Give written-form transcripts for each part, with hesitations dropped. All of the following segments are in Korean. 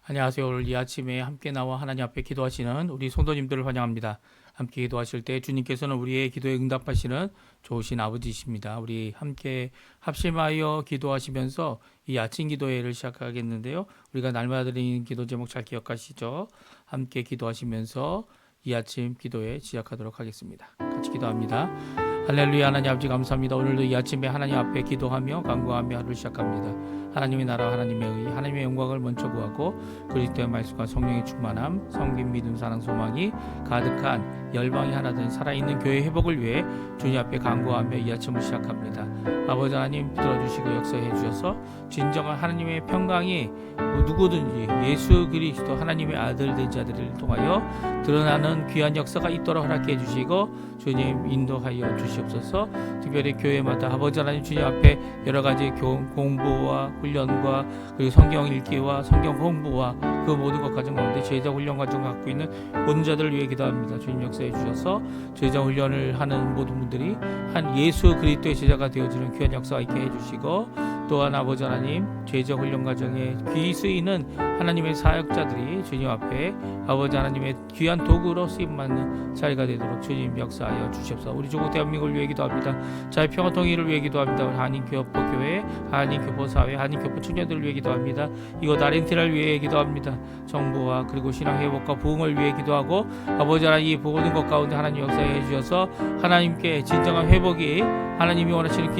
안녕하세요. 오늘 이 아침에 함께 나와 하나님 앞에 기도하시는 우리 성도님들을 환영합니다. 함께 기도하실 때 주님께서는 우리의 기도에 응답하시는 좋으신 아버지이십니다. 우리 함께 합심하여 기도하시면서 이 아침 기도회를 시작하겠는데요. 우리가 날마다 드리는 기도 제목 잘 기억하시죠? 함께 기도하시면서 이 아침 기도회 시작하도록 하겠습니다. 같이 기도합니다. 할렐루야. 하나님 아버지 감사합니다. 오늘도 이 아침에 하나님 앞에 기도하며 간구하며 하루를 시작합니다. 하나님의 나라, 하나님의 의, 하나님의 영광을 먼저 구하고 그리스도의 말씀과 성령의 충만함, 성김, 믿음, 사랑, 소망이 가득한 열방이 하나 된 살아있는 교회 회복을 위해 주님 앞에 간구하며 이 아침을 시작합니다. 아버지 하나님 들어주시고 역사해 주셔서 진정한 하나님의 평강이 누구든지 예수 그리스도 하나님의 아들 된 자들을 통하여 드러나는 귀한 역사가 있도록 허락해 주시고 주님 인도하여 주시옵소서. 특별히 교회마다 아버지 하나님 주님 앞에 여러 가지 공부와 훈련과 그리고 성경 읽기와 성경 공부와 그 모든 것 가정 가운데 제자 훈련 과정 갖고 있는 모든 자들을 위해 기도합니다. 주님 역사해 주셔서 제자 훈련을 하는 모든 분들이 한 예수 그리스도의 제자가 되어지는 귀한 역사가 있게 해주시고 또한 아버지 하나님 제자 훈련 과정에 귀히 쓰이는 하나님의 사역자들이 주님 앞에 아버지 하나님의 귀한 도구로 쓰임받는 자리가 되도록 주님 역사하여 주시옵소서. 우리 조국 대한민국을 위해 기도합니다. 자유 평화 통일을 위해 기도합니다. 우리 한인교포교회, 한인교포사회, 한인교포 청년들을 위해 기도합니다. 이곳 아르헨티나를 위해 기도합니다. 정부와 그리고 신앙 회복과 부흥을 위해 기도하고 아버지 하나님 이 모든 것 가운데 하나님 역사해 주셔서 하나님께 진정한 회복이 하나님이 원하시는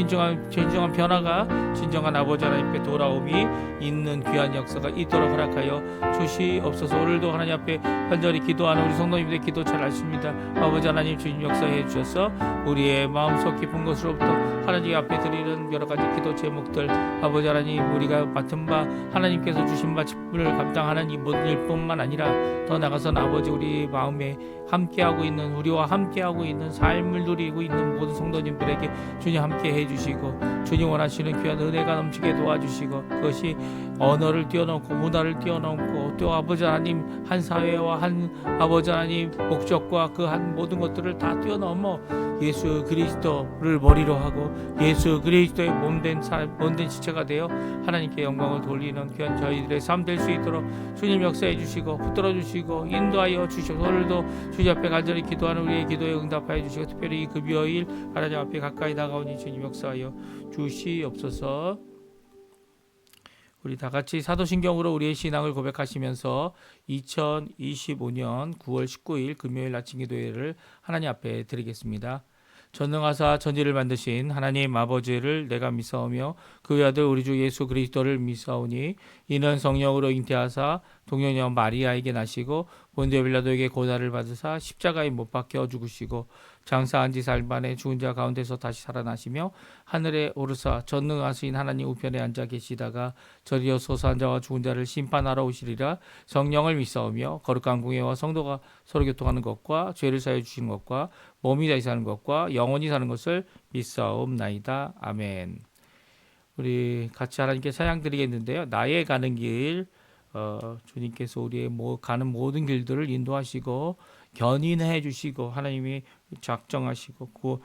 진정한 변화가 진정한 아버지 하나님께 돌아옴이 있는 귀한 역사가 있도록 허락하여 주시옵소서. 오늘도 하나님 앞에 간절히 기도하는 우리 성도님들의 기도 잘 아십니다. 아버지 하나님 주님 역사해 주셔서 우리의 마음속 깊은 곳으로부터 하나님 앞에 드리는 여러 가지 기도 제목들 아버지 하나님 우리가 맡은 바 하나님께서 주신 바 직분을 감당하는 이 모든 일뿐만 아니라 더 나아가서는 아버지 우리 마음에 함께하고 있는 우리와 함께하고 있는 삶을 누리고 있는 모든 성도님들에게 주님 함께 해주시고 주님 원하시는 귀한 은혜가 넘치게 도와주시고 그것이 언어를 뛰어넘고 문화를 뛰어넘고 또 아버지 하나님 한 사회와 한 아버지 하나님 목적과 그 한 모든 것들을 다 뛰어넘어 예수 그리스도를 머리로 하고 예수 그리스도의 몸된 지체가 되어 하나님께 영광을 돌리는 귀한 저희들의 삶 될 수 있도록 주님 역사해 주시고 붙들어 주시고 인도하여 주시고 오늘도 주님 앞에 간절히 기도하는 우리의 기도에 응답하여 주시고 특별히 이 금요일 하나님 앞에 가까이 다가오니 주님 역사하여 주시옵소서. 우리 다 같이 사도신경으로 우리의 신앙을 고백하시면서 2025년 9월 19일 금요일 아침 기도회를 하나님 앞에 드리겠습니다. 전능하사 천지를 만드신 하나님 아버지를 내가 믿사오며 그 외아들 우리 주 예수 그리스도를 믿사오니 이는 성령으로 잉태하사 동정녀 마리아에게 나시고 본디오 빌라도에게 고난을 받으사 십자가에 못 박혀 죽으시고 장사한 지 사흘 만에 죽은 자 가운데서 다시 살아나시며 하늘에 오르사 전능하신 하나님 우편에 앉아 계시다가 저리어 소사한 자와 죽은 자를 심판하러 오시리라. 성령을 믿사오며 거룩한 공예와 성도가 서로 교통하는 것과 죄를 사해 주시는 것과 몸이 다시 사는 것과 영원히 사는 것을 믿사옵나이다. 아멘. 우리 같이 하나님께 찬양 드리겠는데요. 나의 가는 길 주님께서 우리의 가는 모든 길들을 인도하시고 견인해 주시고 하나님이 작정하시고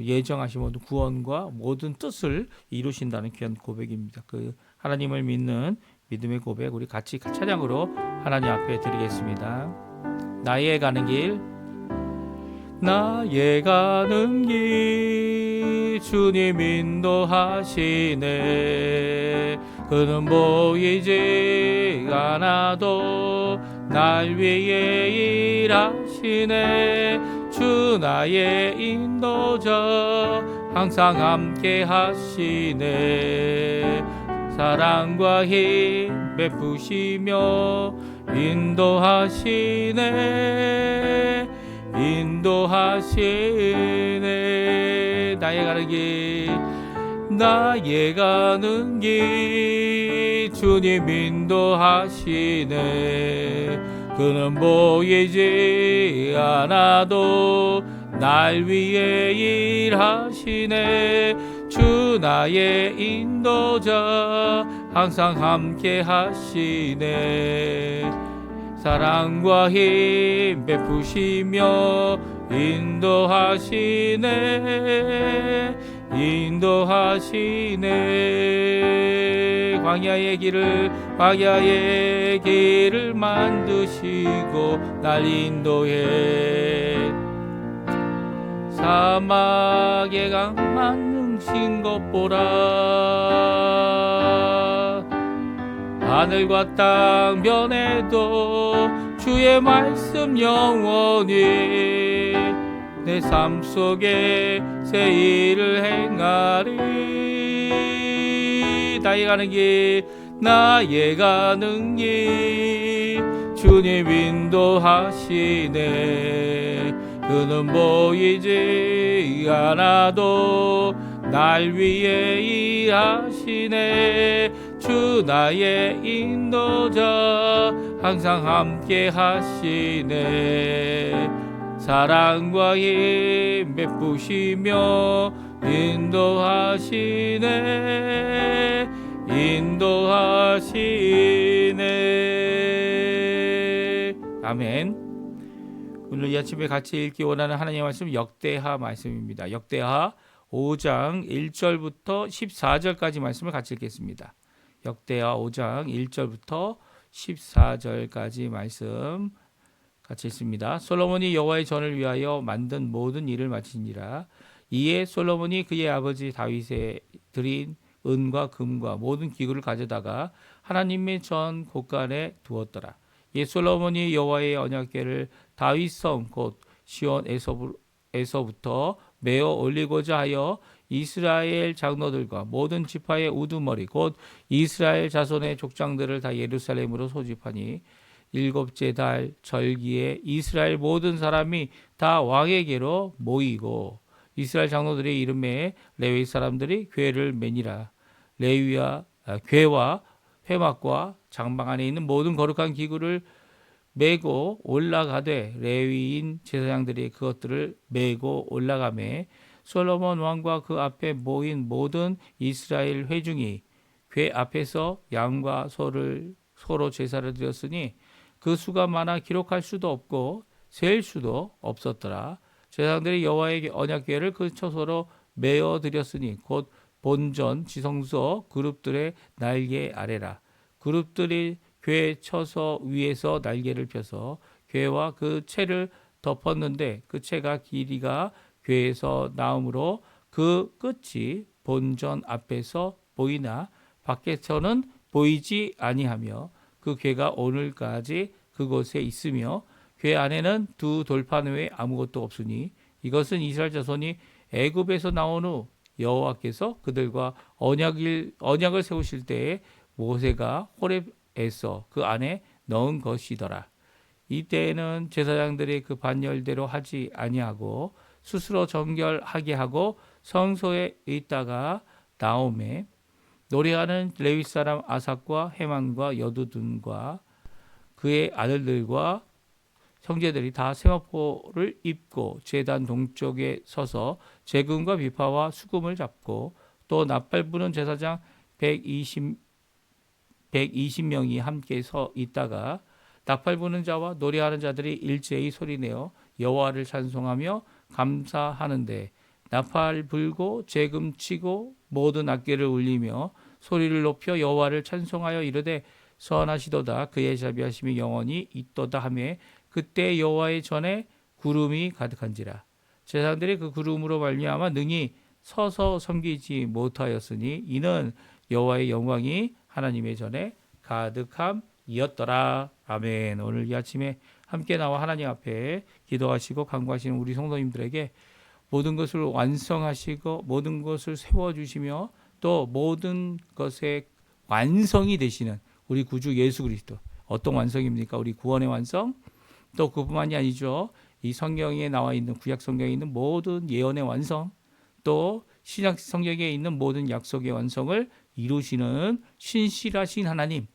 예정하신 모든 구원과 모든 뜻을 이루신다는 귀한 고백입니다. 그 하나님을 믿는 믿음의 고백 우리 같이 찬양으로 하나님 앞에 드리겠습니다. 나의 가는 길 나의 가는 길 주님 인도하시네. 그는 보이지 않아도 날 위해 일하시네. 주 나의 인도자 항상 함께 하시네. 사랑과 힘 베푸시며 인도하시네. 나의 가는 길 나의 가는 길 주님 인도하시네. 그는 보이지 않아도 날 위해 일하시네. 주 나의 인도자 항상 함께 하시네. 사랑과 힘 베푸시며 인도하시네. 광야의 길을 광야의 길을 만드시고 날 인도해 사막의 강 만드신 것 보라. 하늘과 땅 변해도 주의 말씀 영원히 내 삶 속에 새 일을 행하리. 나의 가는 길 나의 가는 길 주님 인도하시네. 그는 보이지 않아도 날 위해 일하시네. 주 나의 인도자 항상 함께 하시네. 사랑과 힘 베푸시며 인도하시네. 인도하시네. 아멘. 오늘 이 아침에 같이 읽기 원하는 하나님의 말씀 역대하 말씀입니다. 역대하 5장 1절부터 14절까지 말씀을 같이 읽겠습니다. 역대하 5장 1절부터 14절까지 말씀 같이 읽습니다. 솔로몬이 여호와의 전을 위하여 만든 모든 일을 마치니라. 이에 솔로몬이 그의 아버지 다윗에 드린 은과 금과 모든 기구를 가져다가 하나님의 전 곳간에 두었더라. 이 솔로몬이 여호와의 언약궤를 다윗성 곧 시온에서부터 메어 올리고자 하여 이스라엘 장로들과 모든 지파의 우두머리 곧 이스라엘 자손의 족장들을 다 예루살렘으로 소집하니 일곱째 달 절기에 이스라엘 모든 사람이 다 왕에게로 모이고 이스라엘 장로들의 이름에 레위 사람들이 궤를 매니라. 궤와 회막과 장막 안에 있는 모든 거룩한 기구를 메고 올라가되 레위인 제사장들이 그것들을 메고 올라가매 솔로몬 왕과 그 앞에 모인 모든 이스라엘 회중이 궤 앞에서 양과 소를 서로 제사를 드렸으니 그 수가 많아 기록할 수도 없고 셀 수도 없었더라. 제사장들이 여호와의 언약궤를 그 처소로 메어 드렸으니 곧 본전 지성소 그룹들의 날개 아래라. 그룹들이 궤 처소 위에서 날개를 펴서 궤와 그 채를 덮었는데 그 채가 길이가 궤에서 나오므로 그 끝이 본전 앞에서 보이나 밖에서는 보이지 아니하며 그 궤가 오늘까지 그곳에 있으며 궤 안에는 두 돌판 외에 아무것도 없으니 이것은 이스라엘 자손이 애굽에서 나온 후 여호와께서 그들과 언약을 세우실 때에 모세가 호렙에서 그 안에 넣은 것이더라. 이때에는 제사장들이 그 반열대로 하지 아니하고 스스로 정결하게 하고 성소에 있다가 나오매 노래하는 레위 사람 아삭과 헤만과 여두둔과 그의 아들들과 형제들이 다 세마포를 입고 제단 동쪽에 서서 재금과 비파와 수금을 잡고 또 나팔 부는 제사장 120명이 함께 서 있다가 나팔 부는 자와 노래하는 자들이 일제히 소리내어 여호와를 찬송하며 감사하는데 나팔 불고 재금 치고 모든 악기를 울리며 소리를 높여 여호와를 찬송하여 이르되 선하시도다 그의 자비하심이 영원히 있도다 하며 그때 여호와의 전에 구름이 가득한지라. 제사장들이 그 구름으로 말미암아 능히 서서 섬기지 못하였으니 이는 여호와의 영광이 하나님의 전에 가득함이었더라. 아멘. 오늘 이 아침에 함께 나와 하나님 앞에 기도하시고 간구하시는 우리 성도님들에게 모든 것을 완성하시고 모든 것을 세워주시며 또 모든 것의 완성이 되시는 우리 구주 예수 그리스도. 어떤 완성입니까? 우리 구원의 완성. 또 그뿐만이 아니죠. 이 성경에 나와 있는 구약 성경에 있는 모든 예언의 완성, 또 신약 성경에 있는 모든 약속의 완성을 이루시는 신실하신 하나님,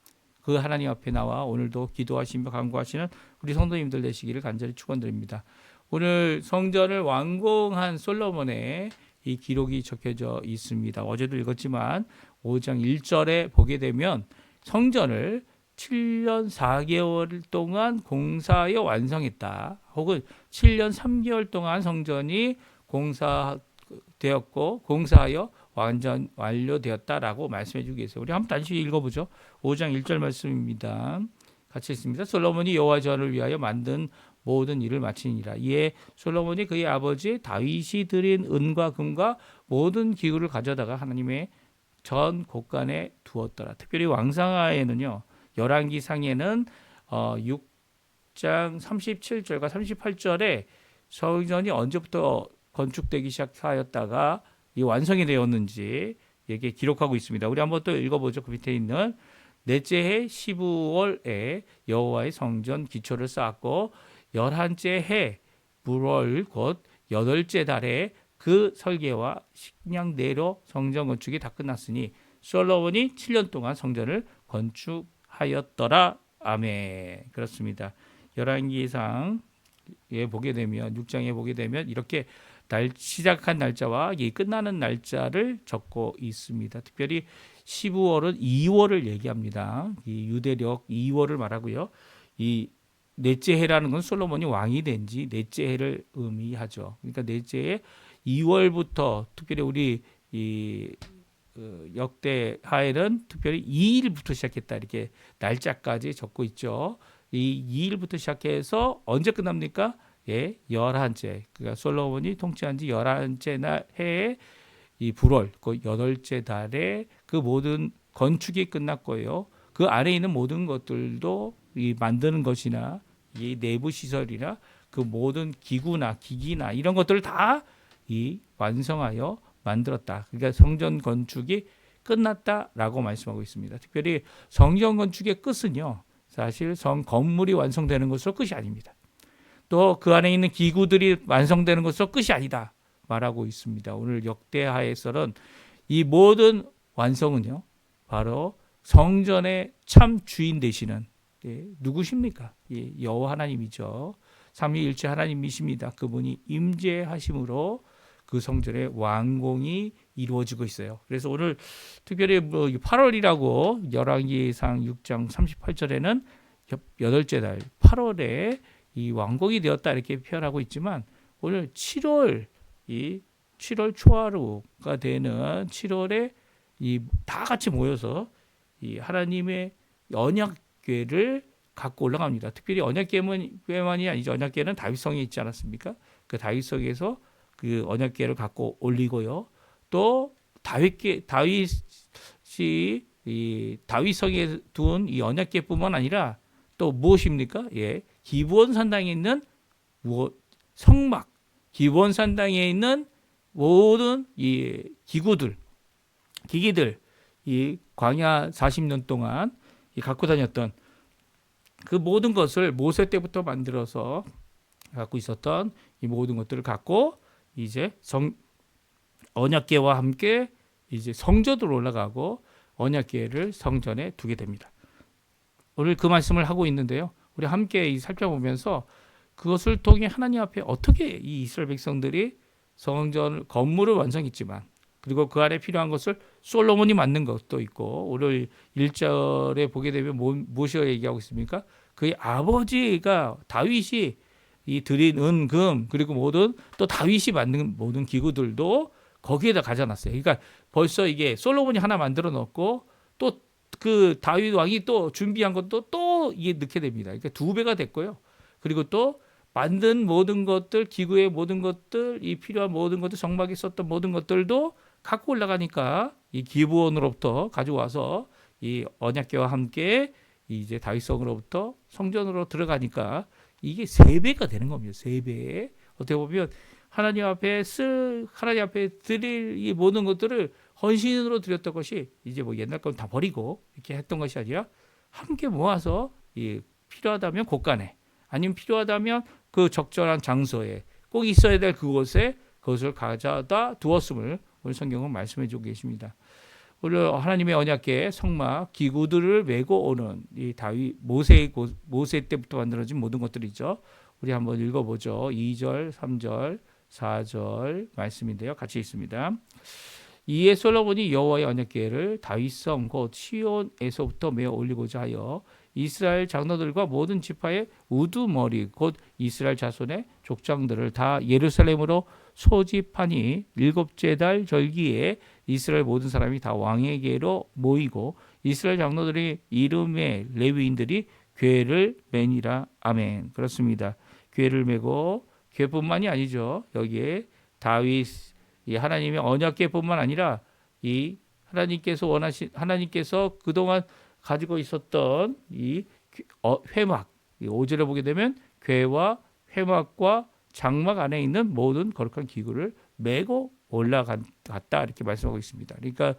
그 하나님 앞에 나와 오늘도 기도하시며 간구하시는 우리 성도님들 되시기를 간절히 축원드립니다. 오늘 성전을 완공한 솔로몬의 이 기록이 적혀져 있습니다. 어제도 읽었지만 5장 1절에 보게 되면 성전을 7년 4개월 동안 공사하여 완성했다. 혹은 7년 3개월 동안 성전이 공사되었고 공사하여 완전 완료되었다라고 말씀해 주고 계세요. 우리 한번 다시 읽어보죠. 5장 1절 말씀입니다. 같이 읽습니다. 솔로몬이 여호와 전을 위하여 만든 모든 일을 마치니라. 이에 솔로몬이 그의 아버지 다윗이 드린 은과 금과 모든 기구를 가져다가 하나님의 전 곳간에 두었더라. 특별히 왕상하에는요. 열왕기상에는 6장 37절과 38절에 성전이 언제부터 건축되기 시작하였다가 이 완성이 되었는지 이게 기록하고 있습니다. 우리 한번 또 읽어보죠. 그 밑에 있는 넷째 해 15월에 여호와의 성전 기초를 쌓았고 11째 해 불월 곧 8째 달에 그 설계와 식량대로 성전 건축이 다 끝났으니 솔로몬이 7년 동안 성전을 건축하였더라. 아멘. 그렇습니다. 열왕기상에 보게 되면 6장에 보게 되면 이렇게 시작한 날짜와 이 끝나는 날짜를 적고 있습니다. 특별히 15월은 2월을 얘기합니다. 이 유대력 2월을 말하고요. 이 넷째 해라는 건 솔로몬이 왕이 된 지 넷째 해를 의미하죠. 그러니까 넷째 해 2월부터 특별히 우리 이 역대하에는 특별히 2일부터 시작했다 이렇게 날짜까지 적고 있죠. 이 2일부터 시작해서 언제 끝납니까? 예, 11째. 그러니까 솔로몬이 통치한 지 11째 날 해에 이 불월 그 8째 달에 그 모든 건축이 끝났고요. 그 안에 있는 모든 것들도 이 만드는 것이나 이 내부 시설이나 그 모든 기구나 기기나 이런 것들을 다 이 완성하여 만들었다. 그러니까 성전 건축이 끝났다라고 말씀하고 있습니다. 특별히 성전 건축의 끝은요. 사실 성 건물이 완성되는 것으로 끝이 아닙니다. 또 그 안에 있는 기구들이 완성되는 것으로 끝이 아니다 말하고 있습니다. 오늘 역대하에서는 이 모든 완성은요. 바로 성전의 참 주인 되시는 누구십니까? 여호와 하나님이죠. 삼위일체 하나님이십니다. 그분이 임재하심으로 그 성전의 완공이 이루어지고 있어요. 그래서 오늘 특별히 8월이라고 열왕기상 6장 38절에는 8째 달 8월에 이 완공이 되었다 이렇게 표현하고 있지만 오늘 7월 이 7월 초하루가 되는 7월에 이 다 같이 모여서 이 하나님의 언약궤를 갖고 올라갑니다. 특별히 언약궤만이 아니죠. 언약궤는 다윗성에 있지 않았습니까? 그 다윗성에서 그 언약궤를 갖고 올리고요. 또 다윗이 이 다윗성에 둔 이 언약궤뿐만 아니라 또 무엇입니까? 예, 기브온 산당에 있는 성막, 기브온 산당에 있는 모든 이 기기들, 이 광야 40년 동안 이 갖고 다녔던 그 모든 것을 모세 때부터 만들어서 갖고 있었던 이 모든 것들을 갖고 이제 언약궤와 함께 이제 성전으로 올라가고 언약궤를 성전에 두게 됩니다. 오늘 그 말씀을 하고 있는데요. 우리 함께 살펴보면서 그것을 통해 하나님 앞에 어떻게 이 이스라엘 백성들이 성전 건물을 완성했지만 그리고 그 안에 필요한 것을 솔로몬이 만든 것도 있고 오늘 1절에 보게 되면 무엇을 얘기하고 있습니까? 그의 아버지가 다윗이 이 드린 은, 금 그리고 모든 또 다윗이 만든 모든 기구들도 거기에다 가져놨어요. 그러니까 벌써 이게 솔로몬이 하나 만들어 놓고 또 그 다윗 왕이 또 준비한 것도 또 이게 넣게 됩니다. 그러니까 2배가 됐고요. 그리고 또 만든 모든 것들, 기구의 모든 것들, 이 필요한 모든 것들, 성막에 썼던 모든 것들도 갖고 올라가니까 이 기브온으로부터 가져와서 이 언약궤와 함께 이제 다윗성으로부터 성전으로 들어가니까 이게 3배가 되는 겁니다. 3배. 어떻게 보면 하나님 앞에 드릴 이 모든 것들을 헌신으로 드렸던 것이 이제 뭐 옛날 건 다 버리고 이렇게 했던 것이 아니라 함께 모아서 이 필요하다면 곳간에 아니면 필요하다면 그 적절한 장소에 꼭 있어야 될 그곳에 그것을 가져다 두었음을 오늘 성경은 말씀해 주고 계십니다. 오늘 하나님의 언약궤 성막 기구들을 메고 오는 이 다윗 모세 때부터 만들어진 모든 것들이죠. 우리 한번 읽어보죠. 2절, 3절, 4절 말씀인데요. 같이 읽습니다. 이에 솔로몬이 여호와의 언약궤를 다윗성 곧 시온에서부터 메어 올리고자 하여 이스라엘 장로들과 모든 지파의 우두머리 곧 이스라엘 자손의 족장들을 다 예루살렘으로 소집하니 일곱째 달 절기에 이스라엘 모든 사람이 다 왕에게로 모이고 이스라엘 장로들의 이름의 레위인들이 궤를 매니라. 아멘. 그렇습니다. 궤를 메고 궤뿐만이 아니죠. 여기에 다윗 이 하나님의 언약궤뿐만 아니라 이 하나님께서 그동안 가지고 있었던 이 회막 5절에 보게 되면 궤와 회막과 장막 안에 있는 모든 거룩한 기구를 메고 올라갔다 이렇게 말씀하고 있습니다. 그러니까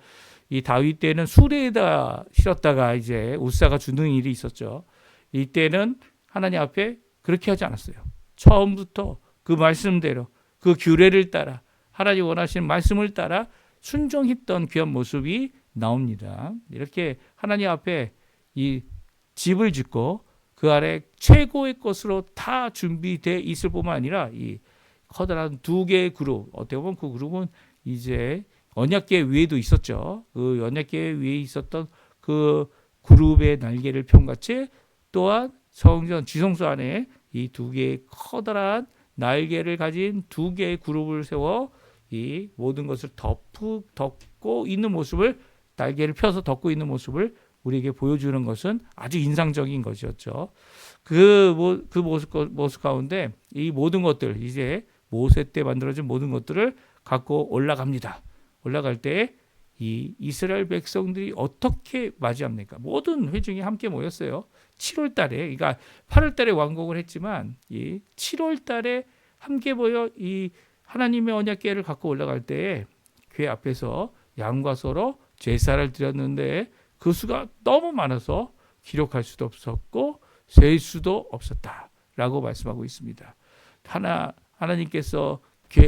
이 다윗 때는 수레에다 실었다가 이제 우사가 주는 일이 있었죠. 이때는 하나님 앞에 그렇게 하지 않았어요. 처음부터 그 말씀대로 그 규례를 따라 하나님 원하시는 말씀을 따라 순종했던 귀한 모습이 나옵니다. 이렇게 하나님 앞에 이 집을 짓고 그 아래 최고의 것으로 다 준비되어 있을 뿐만 아니라 이 커다란 두 개의 그룹, 어떻게 보면 그 그룹은 이제 언약궤 위에도 있었죠. 그 언약궤 위에 있었던 그 그룹의 날개를 펴같이 또한 성전 지성소 안에 이 두 개의 커다란 날개를 가진 두 개의 그룹을 세워 이 모든 것을 덮고 있는 모습을 날개를 펴서 덮고 있는 모습을 우리에게 보여주는 것은 아주 인상적인 것이었죠. 그 모습 가운데 이 모든 것들 이제 모세 때 만들어진 모든 것들을 갖고 올라갑니다. 올라갈 때 이 이스라엘 백성들이 어떻게 맞이합니까? 모든 회중이 함께 모였어요. 7월 달에, 그러니까 8월 달에 완공을 했지만 이 7월 달에 함께 모여 이 하나님의 언약궤를 갖고 올라갈 때 궤 앞에서 양과 소로 제사를 드렸는데 그 수가 너무 많아서 기록할 수도 없었고 셀 수도 없었다라고 말씀하고 있습니다. 하나님께서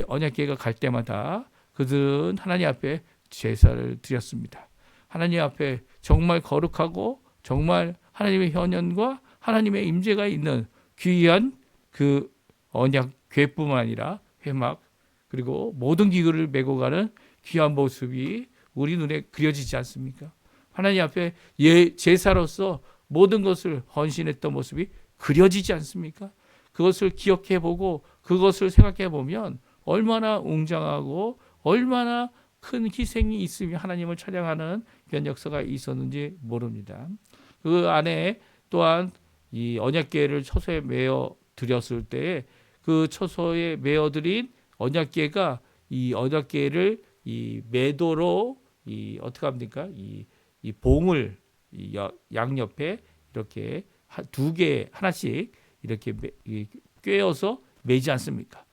언약궤가 갈 때마다 그들은 하나님 앞에 제사를 드렸습니다. 하나님 앞에 정말 거룩하고 정말 하나님의 현현과 하나님의 임재가 있는 귀한 그 언약궤뿐만 아니라 회막 그리고 모든 기구를 메고 가는 귀한 모습이 우리 눈에 그려지지 않습니까? 하나님 앞에 제사로서 모든 것을 헌신했던 모습이 그려지지 않습니까? 그것을 기억해보고 그것을 생각해보면 얼마나 웅장하고 얼마나 큰 희생이 있으며 하나님을 찬양하는 그런 역사가 있었는지 모릅니다. 그 안에 또한 이 언약궤를 처소에 메어 드렸을 때 그 처소에 메어 드린 언약궤가 이 언약궤를 이 매도로 이 어떻게 합니까? 이 봉을 양옆에 이렇게 두 개 하나씩 이렇게 꿰어서 매지 않습니까?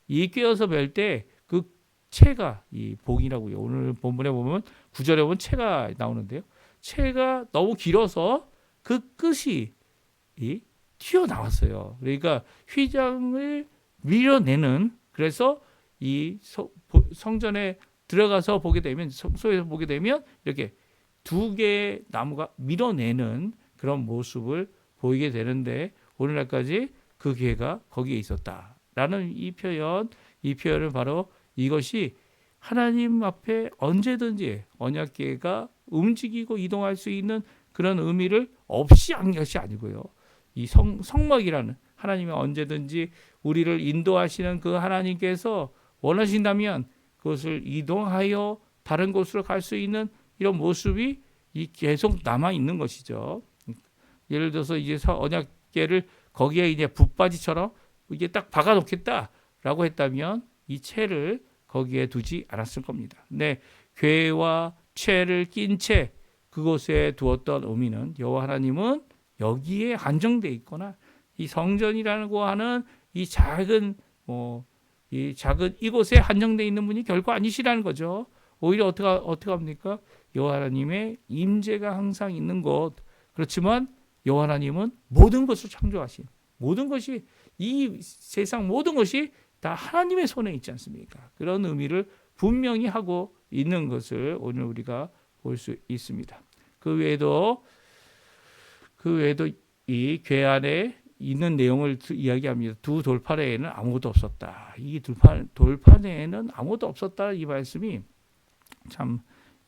이 꿰어서 멜 때 그 채가 이 봉이라고요. 오늘 본문에 보면 9절에 보면 채가 나오는데요. 채가 너무 길어서 그 끝이 튀어나왔어요. 그러니까 휘장을 밀어내는 그래서 이 성전에 들어가서 보게 되면 성소에서 보게 되면 이렇게 두 개의 나무가 밀어내는 그런 모습을 보이게 되는데 오늘날까지 그 기회가 거기에 있었다라는 이 표현은 바로 이것이 하나님 앞에 언제든지 언약궤가 움직이고 이동할 수 있는 그런 의미를 없이 한 것이 아니고요. 이 성막이라는 하나님이 언제든지 우리를 인도하시는 그 하나님께서 원하신다면 그것을 이동하여 다른 곳으로 갈 수 있는 이런 모습이 계속 남아 있는 것이죠. 예를 들어서 이제 언약궤를 거기에 이제 붙바지처럼 이게 딱 박아 놓겠다라고 했다면 이 채를 거기에 두지 않았을 겁니다. 근데 궤와 채를 낀 채 그곳에 두었던 의미는 여호와 하나님은 여기에 한정돼 있거나 이 성전이라고 하는 이 작은 이곳에 한정돼 있는 분이 결코 아니시라는 거죠. 오히려 어떻게 합니까? 여호와 하나님의 임재가 항상 있는 곳. 그렇지만 여호와 하나님은 모든 것을 창조하신 모든 것이 이 세상 모든 것이 다 하나님의 손에 있지 않습니까? 그런 의미를 분명히 하고 있는 것을 오늘 우리가 볼 수 있습니다. 그 외에도 이 궤 안에 있는 내용을 이야기합니다. 두 돌판에는 아무것도 없었다. 이 돌판에는 아무것도 없었다. 이 말씀이 참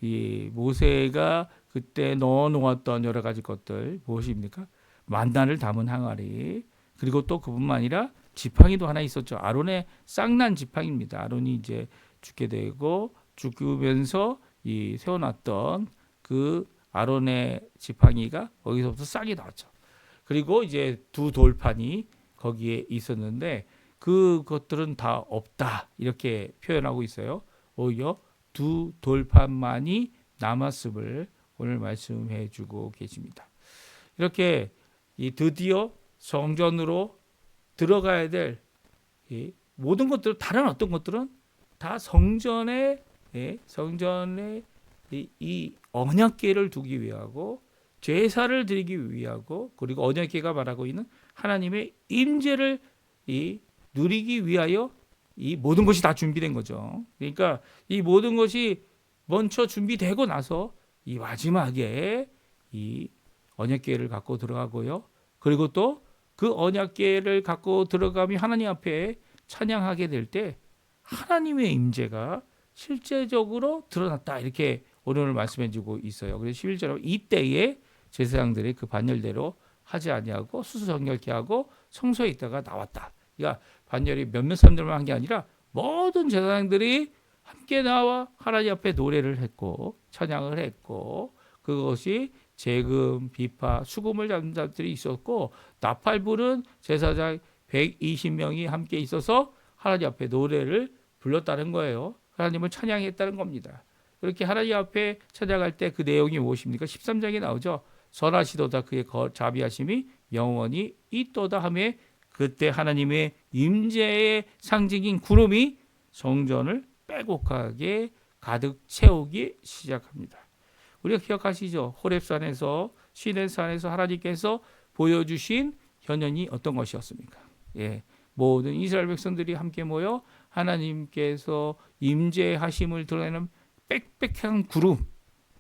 이 모세가 그때 넣어 놓았던 여러 가지 것들 무엇입니까? 만나를 담은 항아리 그리고 또 그뿐만 아니라 지팡이도 하나 있었죠. 아론의 쌍난 지팡이입니다. 아론이 이제 죽게 되고 죽으면서 이 세워놨던 그 아론의 지팡이가 거기서부터 싹이 나왔죠. 그리고 이제 두 돌판이 거기에 있었는데 그것들은 다 없다 이렇게 표현하고 있어요. 오히려 두 돌판만이 남았음을 오늘 말씀해 주고 계십니다. 이렇게 드디어 성전으로 들어가야 될 모든 것들, 다른 어떤 것들은 다 성전에 이 언약궤를 두기 위하고 제사를 드리기 위하고 그리고 언약궤가 말하고 있는 하나님의 임재를 누리기 위하여 이 모든 것이 다 준비된 거죠. 그러니까 이 모든 것이 먼저 준비되고 나서 이 마지막에 이 언약궤를 갖고 들어가고요. 그리고 또 그 언약궤를 갖고 들어가면 하나님 앞에 찬양하게 될 때 하나님의 임재가 실제적으로 드러났다 이렇게 오늘 말씀해 주고 있어요. 그래서 11절에 이때에 제사장들이 그 반열대로 하지 아니하고 수수정결케 하고 성소에 있다가 나왔다. 그러니까 반열이 몇몇 사람들만 한 게 아니라 모든 제사장들이 함께 나와 하나님 앞에 노래를 했고 찬양을 했고 그것이 재금, 비파, 수금을 잡는 자들이 있었고 나팔불은 제사장 120명이 함께 있어서 하나님 앞에 노래를 불렀다는 거예요. 하나님을 찬양했다는 겁니다. 그렇게 하나님 앞에 찬양할 때 그 내용이 무엇입니까? 13장에 나오죠. 선하시도다 그의 자비하심이 영원히 있도다 하며 그때 하나님의 임재의 상징인 구름이 성전을 빼곡하게 가득 채우기 시작합니다. 우리가 기억하시죠? 호렙산에서 시내산에서 하나님께서 보여주신 현현이 어떤 것이었습니까? 모든 이스라엘 백성들이 함께 모여 하나님께서 임재하심을 드러내는 빽빽한 구름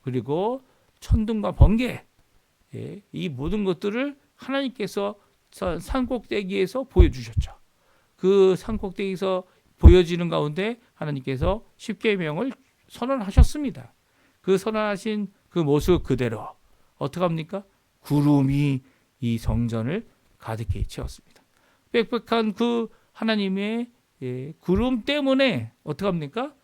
그리고 천둥과 번개 이 모든 것들을 하나님께서 산꼭대기에서 보여주셨죠. 그 산꼭대기에서 보여지는 가운데 하나님께서 십계명을 선언하셨습니다. 그 선언하신 그 모습 그대로 어떻게 합니까? 구름이 이 성전을 가득히 채웠습니다. 빽빽한 그 하나님의 구름 때문에 어떻게 합니까?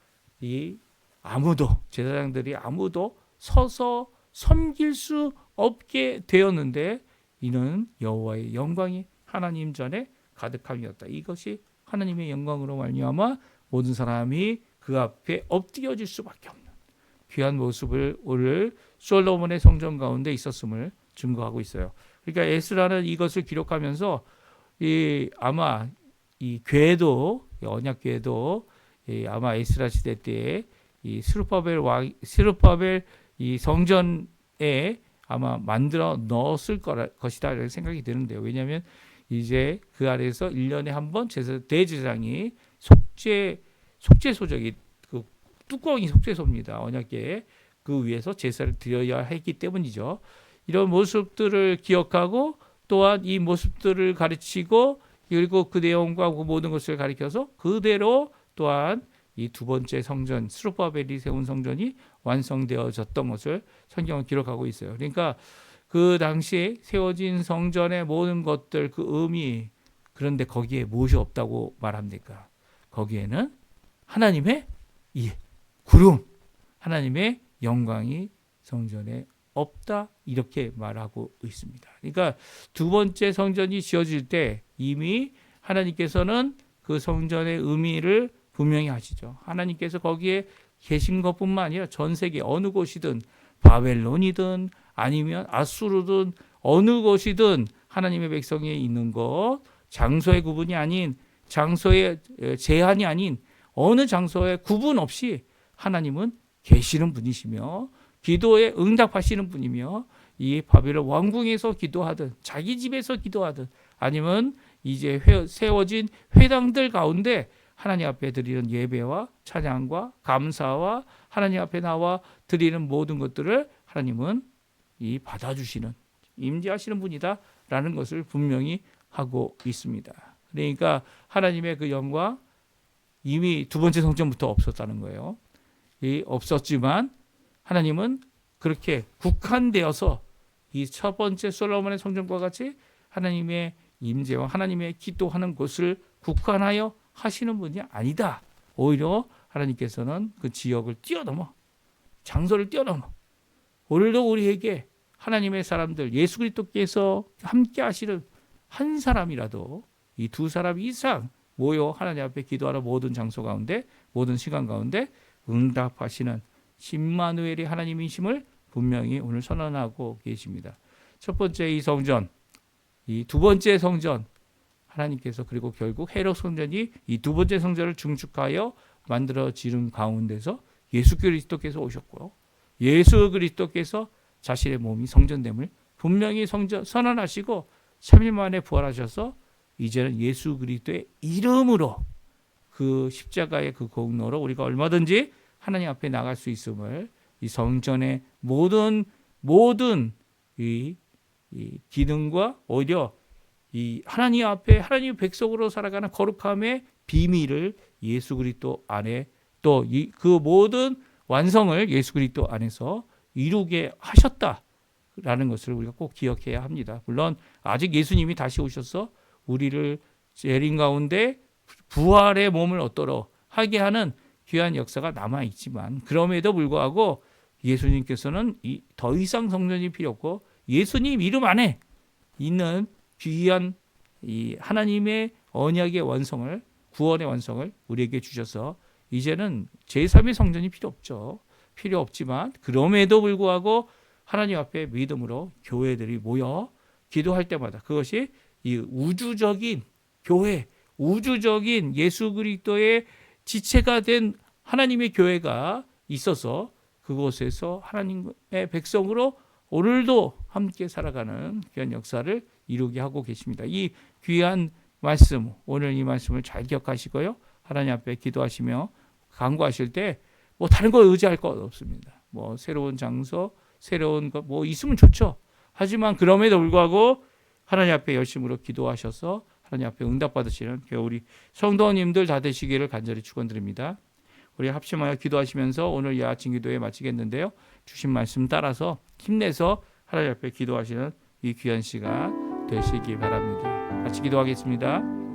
제사장들이 아무도 서서 섬길 수 없게 되었는데 이는 여호와의 영광이 하나님 전에 가득함이었다. 이것이 하나님의 영광으로 말미암아 모든 사람이 그 앞에 엎드려질 수밖에 없는 귀한 모습을 오늘 솔로몬의 성전 가운데 있었음을 증거하고 있어요. 그러니까 에스라는 이것을 기록하면서 아마 이 궤도 언약궤도 아마 에스라 시대 때에 이 스룹바벨 이 성전에 아마 만들어 넣었을 것이다 이런 생각이 드는데요. 왜냐하면 이제 그 아래에서 1년에 한 번 대제사장이 속죄소적이 그 뚜껑이 속죄소입니다. 언약궤 그 위에서 제사를 드려야 했기 때문이죠. 이런 모습들을 기억하고 또한 이 모습들을 가르치고 그리고 그 내용과 그 모든 것을 가르쳐서 그대로 또한 이 두 번째 성전 스룹바벨이 세운 성전이 완성되어졌던 것을 성경은 기록하고 있어요. 그러니까 그 당시에 세워진 성전의 모든 것들 그 의미 그런데 거기에 무엇이 없다고 말합니까? 거기에는 하나님의 이 구름 하나님의 영광이 성전에 없다 이렇게 말하고 있습니다. 그러니까 두 번째 성전이 지어질 때 이미 하나님께서는 그 성전의 의미를 분명히 하시죠. 하나님께서 거기에 계신 것뿐만 아니라 전 세계 어느 곳이든 바벨론이든 아니면 아수르든 어느 곳이든 하나님의 백성이 있는 것 장소의 구분이 아닌 장소의 제한이 아닌 어느 장소에 구분 없이 하나님은 계시는 분이시며 기도에 응답하시는 분이며 이 바벨론 왕궁에서 기도하든 자기 집에서 기도하든 아니면 이제 세워진 회당들 가운데 하나님 앞에 드리는 예배와 찬양과 감사와 하나님 앞에 나와 드리는 모든 것들을 하나님은 이 받아주시는 임재하시는 분이다라는 것을 분명히 하고 있습니다. 그러니까 하나님의 그 영광 이미 두 번째 성전부터 없었다는 거예요. 없었지만 하나님은 그렇게 국한되어서 이 첫 번째 솔로몬의 성전과 같이 하나님의 임재와 하나님의 기도하는 곳을 국한하여 하시는 분이 아니다. 오히려 하나님께서는 그 지역을 뛰어넘어, 장소를 뛰어넘어 오늘도 우리에게 하나님의 사람들, 예수 그리스도께서 함께 하시는 한 사람이라도 이 두 사람 이상 모여 하나님 앞에 기도하는 모든 장소 가운데, 모든 시간 가운데 응답하시는 임마누엘의 하나님이심을 분명히 오늘 선언하고 계십니다. 첫 번째 이 성전, 이 두 번째 성전, 하나님께서 그리고 결국 헤롯 성전이 이 두 번째 성전을 중축하여 만들어지는 가운데서 예수 그리스도께서 오셨고요. 예수 그리스도께서 자신의 몸이 성전됨을 분명히 선언하시고 3일 만에 부활하셔서 이제는 예수 그리스도의 이름으로 그 십자가의 그 공로로 우리가 얼마든지 하나님 앞에 나갈 수 있음을 이 성전의 모든 이 기능과 오히려 이 하나님 앞에 하나님 백성으로 살아가는 거룩함의 비밀을 예수 그리스도 안에 또 그 모든 완성을 예수 그리스도 안에서 이루게 하셨다라는 것을 우리가 꼭 기억해야 합니다. 물론 아직 예수님이 다시 오셔서 우리를 재림 가운데 부활의 몸을 얻도록 하게 하는 귀한 역사가 남아 있지만 그럼에도 불구하고 예수님께서는 더 이상 성전이 필요 없고 예수님 이름 안에 있는 귀한 이 하나님의 언약의 완성을, 구원의 완성을 우리에게 주셔서 이제는 제3의 성전이 필요 없죠. 필요 없지만 그럼에도 불구하고 하나님 앞에 믿음으로 교회들이 모여 기도할 때마다 그것이 이 우주적인 교회, 우주적인 예수 그리스도의 지체가 된 하나님의 교회가 있어서 그곳에서 하나님의 백성으로 오늘도 함께 살아가는 귀한 역사를 이루게 하고 계십니다. 이 귀한 말씀, 오늘 이 말씀을 잘 기억하시고요. 하나님 앞에 기도하시며 간구하실 때 뭐 다른 거 의지할 것 없습니다. 뭐 새로운 장소, 새로운 것 뭐 있으면 좋죠. 하지만 그럼에도 불구하고 하나님 앞에 열심으로 기도하셔서 하나님 앞에 응답받으시는 우리 성도님들 다 되시기를 간절히 축원드립니다. 우리 합심하여 기도하시면서 오늘 이 아침 기도에 마치겠는데요. 주신 말씀 따라서 힘내서 하나님 앞에 기도하시는 이 귀한 시간 되시기 바랍니다. 같이 기도하겠습니다.